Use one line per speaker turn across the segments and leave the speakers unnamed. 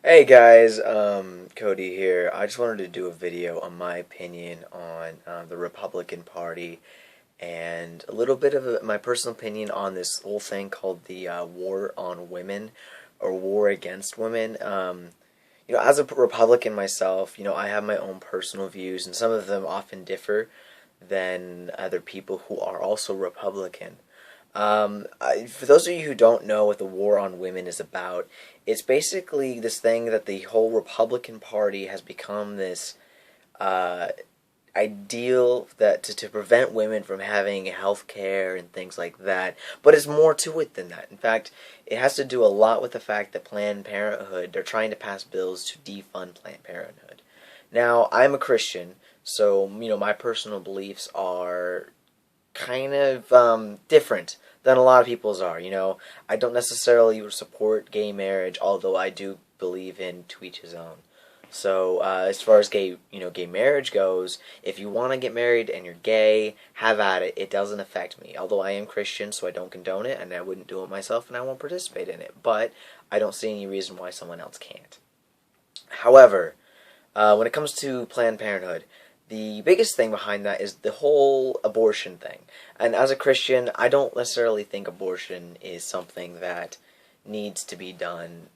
Hey guys, Cody here. I just wanted to do a video on my opinion on the Republican Party and a little bit of my personal opinion on this whole thing called the war on women or war against women. As a Republican myself, I have my own personal views, and some of them often differ than other people who are also Republican. For those of you who don't know what the war on women is about, it's basically this thing that the whole Republican Party has become this uh, ideal that to prevent women from having health care and things like that. But it's more to it than that. In fact, it has to do a lot with the fact that Planned Parenthood, they're trying to pass bills to defund Planned Parenthood. Now, I'm a Christian, so, my personal beliefs are kind of different than a lot of people's are. I don't necessarily support gay marriage, although I do believe in to each his own. So as far as gay marriage goes, if you want to get married and you're gay, have at it. It doesn't affect me. Although I am Christian, so I don't condone it, and I wouldn't do it myself, and I won't participate in it. But I don't see any reason why someone else can't. However, when it comes to Planned Parenthood, the biggest thing behind that is the whole abortion thing. And as a Christian, I don't necessarily think abortion is something that needs to be done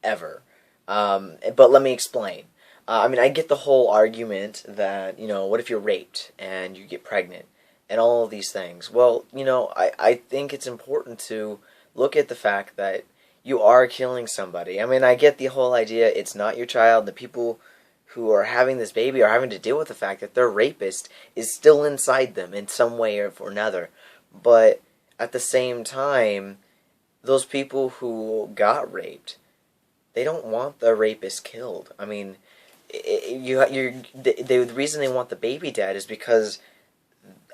ever. But let me explain. I get the whole argument that, what if you're raped and you get pregnant and all of these things? Well, I think it's important to look at the fact that you are killing somebody. I get the whole idea it's not your child. The people who are having this baby are having to deal with the fact that their rapist is still inside them in some way or another. But at the same time, those people who got raped, they don't want the rapist killed. The reason they want the baby dead is because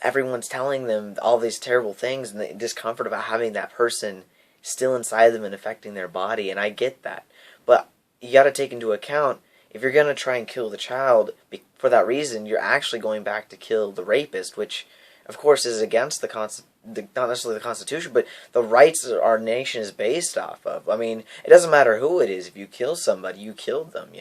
everyone's telling them all these terrible things and the discomfort about having that person still inside them and affecting their body, and I get that. But you got to take into account, if you're going to try and kill the child for that reason, you're actually going back to kill the rapist, which, of course, is against not necessarily the Constitution, but the rights our nation is based off of. It doesn't matter who it is. If you kill somebody, you killed them,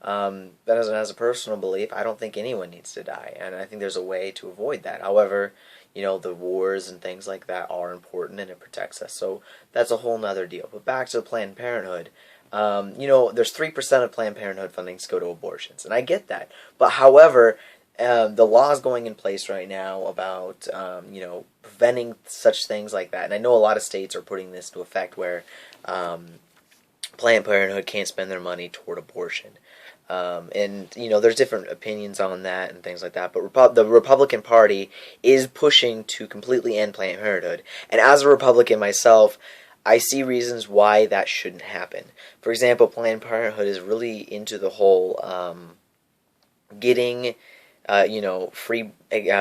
That as a personal belief, I don't think anyone needs to die, and I think there's a way to avoid that. However, the wars and things like that are important, and it protects us, so that's a whole nother deal. But back to Planned Parenthood. There's 3% of Planned Parenthood fundings go to abortions, and I get that. But however, the law is going in place right now about, preventing such things like that. And I know a lot of states are putting this into effect where Planned Parenthood can't spend their money toward abortion. There's different opinions on that and things like that. But the Republican Party is pushing to completely end Planned Parenthood. And as a Republican myself, I see reasons why that shouldn't happen. For example, Planned Parenthood is really into the whole getting, free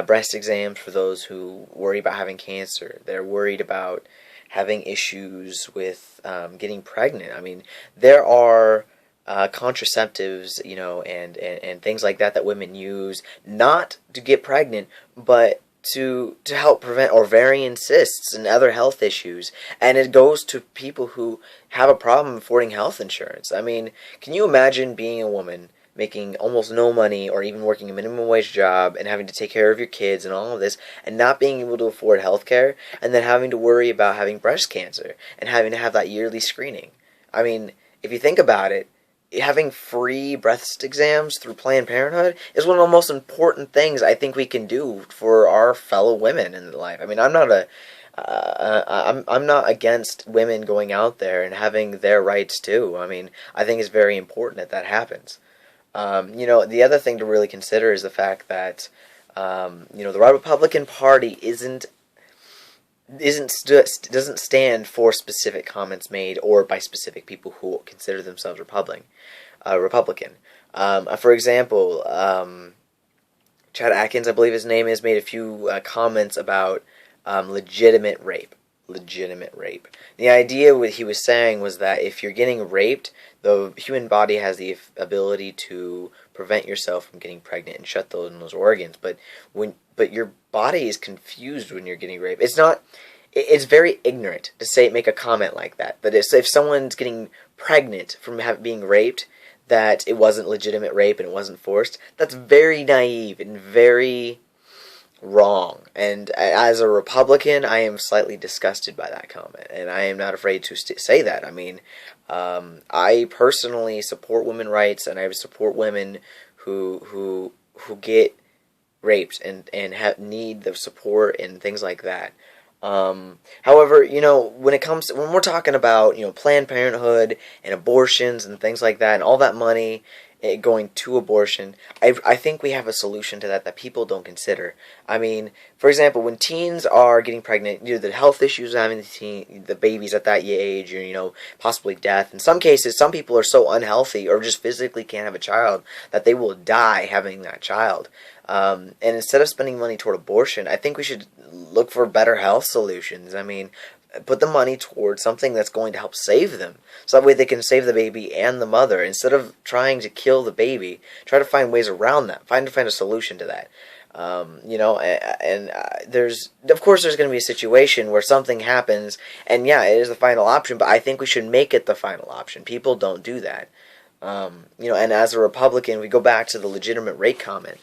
breast exams for those who worry about having cancer. They're worried about having issues with getting pregnant. There are contraceptives, and things like that women use not to get pregnant, but to help prevent ovarian cysts and other health issues. And it goes to people who have a problem affording health insurance. Can you imagine being a woman making almost no money or even working a minimum wage job and having to take care of your kids and all of this and not being able to afford health care, and then having to worry about having breast cancer and having to have that yearly screening? If you think about it, having free breast exams through Planned Parenthood is one of the most important things I think we can do for our fellow women in life. I'm not against women going out there and having their rights too. I think it's very important that happens. The other thing to really consider is the fact that the Republican Party doesn't stand for specific comments made or by specific people who consider themselves Republican. For example, Chad Atkins, I believe his name is, made a few comments about legitimate rape. The idea what he was saying was that if you're getting raped, the human body has the ability to prevent yourself from getting pregnant and shut those organs. But your body is confused when you're getting raped. It's very ignorant to make a comment like that. That if someone's getting pregnant from being raped, that it wasn't legitimate rape and it wasn't forced, that's very naive and very wrong. And as a Republican, I am slightly disgusted by that comment, and I am not afraid to say that. I mean, I personally support women's rights, and I support women who get raped and need the support and things like that. However, when we're talking about, Planned Parenthood and abortions and things like that, and all that money going to abortion, I think we have a solution to that people don't consider. I mean, for example, when teens are getting pregnant, the health issues having the babies at that age, or, possibly death. In some cases, some people are so unhealthy or just physically can't have a child that they will die having that child. And instead of spending money toward abortion, I think we should look for better health solutions. I mean, put the money towards something that's going to help save them, so that way they can save the baby and the mother. Instead of trying to kill the baby, try to find ways around that. Find a solution to that. There's going to be a situation where something happens, and yeah, it is the final option, but I think we should make it the final option. People don't do that. And as a Republican, we go back to the legitimate rape comment.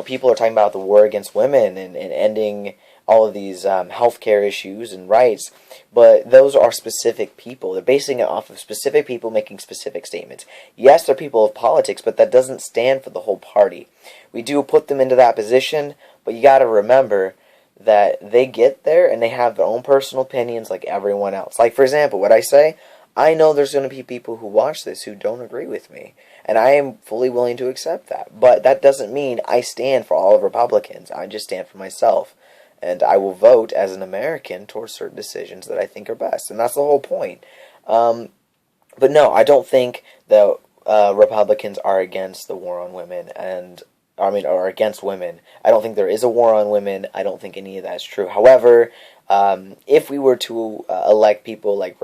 People are talking about the war against women and ending all of these healthcare issues and rights, but those are specific people. They're basing it off of specific people making specific statements. Yes, they're people of politics, but that doesn't stand for the whole party. We do put them into that position, but you got to remember that they get there and they have their own personal opinions like everyone else. Like, for example, what I say, I know there's going to be people who watch this who don't agree with me, and I am fully willing to accept that. But that doesn't mean I stand for all of Republicans. I just stand for myself. And I will vote as an American towards certain decisions that I think are best. And that's the whole point. But no, I don't think that Republicans are against the war on women, or against women. I don't think there is a war on women. I don't think any of that is true. However, if we were to elect people like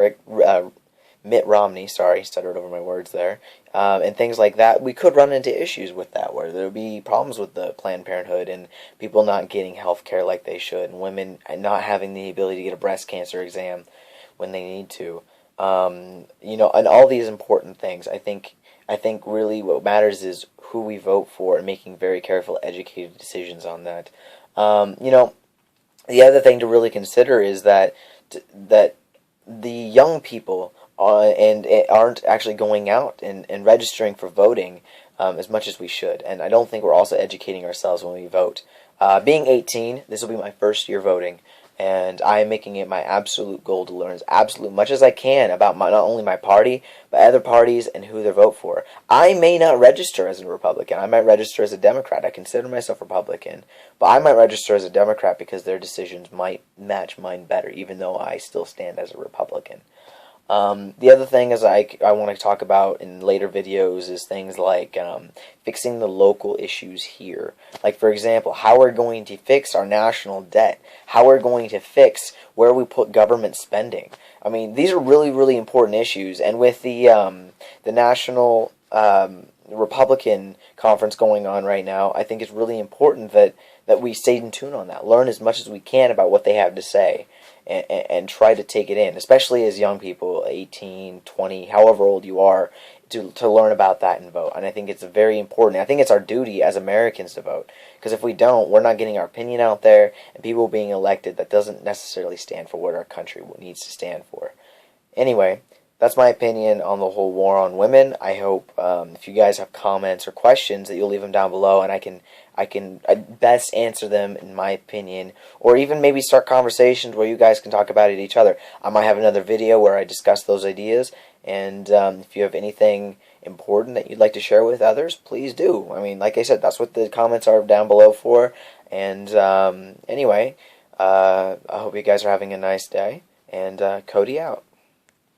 Mitt Romney, stuttered over my words there, and things like that, we could run into issues with that, where there would be problems with the Planned Parenthood and people not getting health care like they should, and women not having the ability to get a breast cancer exam when they need to, and all these important things. I think really what matters is who we vote for and making very careful, educated decisions on that. The other thing to really consider is that the young people and aren't actually going out and registering for voting as much as we should. And I don't think we're also educating ourselves when we vote. Being 18, this will be my first year voting, and I am making it my absolute goal to learn as much as I can about not only my party, but other parties and who they vote for. I may not register as a Republican. I might register as a Democrat. I consider myself Republican, but I might register as a Democrat because their decisions might match mine better, even though I still stand as a Republican. The other thing is I want to talk about in later videos is things like fixing the local issues here. Like, for example, how we're going to fix our national debt. How we're going to fix where we put government spending. I mean, these are really, really important issues. And with the national Republican conference going on right now, I think it's really important that we stay in tune on that. Learn as much as we can about what they have to say. And try to take it in, especially as young people, 18, 20, however old you are, to learn about that and vote. And I think it's very important. I think it's our duty as Americans to vote, because if we don't, we're not getting our opinion out there, and people being elected that doesn't necessarily stand for what our country needs to stand for. Anyway, that's my opinion on the whole war on women. I hope if you guys have comments or questions that you'll leave them down below, and I can best answer them in my opinion, or even maybe start conversations where you guys can talk about it each other. I might have another video where I discuss those ideas, and if you have anything important that you'd like to share with others, please do. I mean, like I said, that's what the comments are down below for. And anyway, I hope you guys are having a nice day, and Cody out.